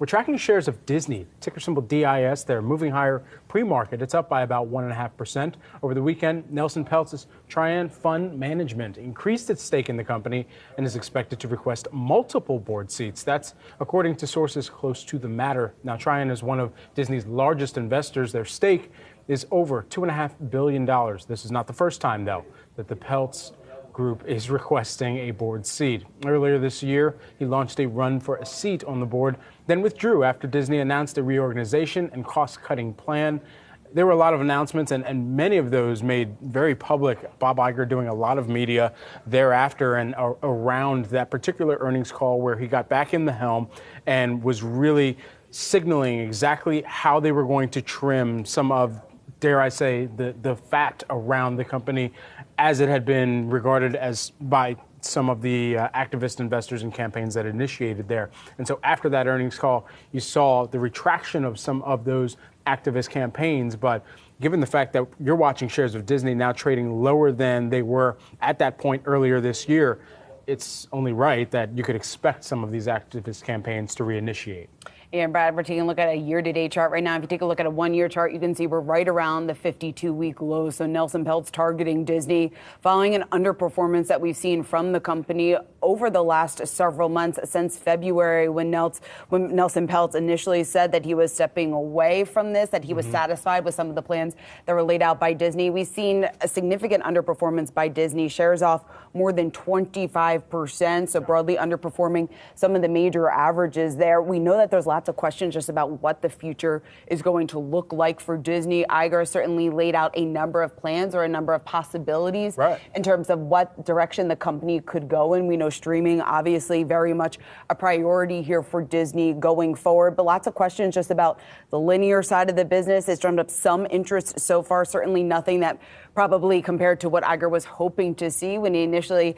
We're tracking shares of Disney, ticker symbol DIS. They're moving higher pre-market. It's up by about 1.5%. Over the weekend, Nelson Peltz's Trian Fund Management increased its stake in the company and is expected to request multiple board seats. That's according to sources close to the matter. Now, Trian is one of Disney's largest investors. Their stake is over $2.5 billion. This is not the first time, though, that the Peltz Group is requesting a board seat. Earlier this year, he launched a run for a seat on the board, then withdrew after Disney announced a reorganization and cost-cutting plan. There were a lot of announcements, and many of those made very public. Bob Iger doing a lot of media thereafter and around that particular earnings call where he got back in the helm and was really signaling exactly how they were going to trim some of, dare I say, the fat around the company as it had been regarded as by some of the activist investors and campaigns that initiated there. And so after that earnings call, you saw the retraction of some of those activist campaigns. But given the fact that you're watching shares of Disney now trading lower than they were at that point earlier this year, it's only right that you could expect some of these activist campaigns to reinitiate. And Brad, we're taking a look at a year-to-date chart right now. If you take a look at a one-year chart, you can see we're right around the 52-week low. So Nelson Peltz targeting Disney following an underperformance that we've seen from the company over the last several months since February when Nelson Peltz initially said that he was stepping away from this, that he was satisfied with some of the plans that were laid out by Disney. We've seen a significant underperformance by Disney, shares off more than 25%, so broadly underperforming some of the major averages there. We know that there's lots of questions just about what the future is going to look like for Disney. Iger certainly laid out a number of plans or a number of possibilities in terms of what direction the company could go in. We know streaming, obviously, very much a priority here for Disney going forward, but lots of questions just about the linear side of the business. It's drummed up some interest so far, certainly nothing that probably compared to what Iger was hoping to see when he initially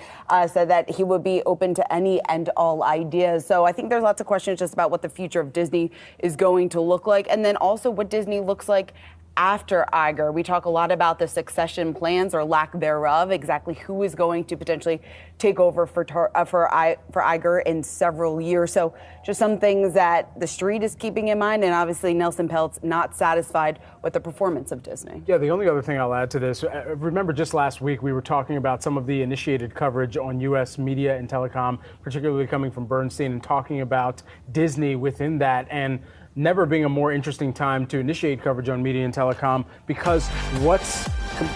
said that he would be open to any and all ideas. So I think there's lots of questions just about what the future of Disney is going to look like, and then also what Disney looks like after Iger. We talk a lot about the succession plans or lack thereof, exactly who is going to potentially take over for Iger in several years. So just some things that the street is keeping in mind, and obviously Nelson Peltz not satisfied with the performance of Disney. Yeah, the only other thing I'll add to this, remember just last week we were talking about some of the initiated coverage on U.S. media and telecom, particularly coming from Bernstein, and talking about Disney within that, and never being a more interesting time to initiate coverage on media and telecom, because what's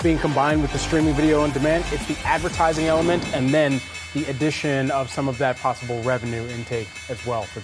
being combined with the streaming video on demand, it's the advertising element and then the addition of some of that possible revenue intake as well for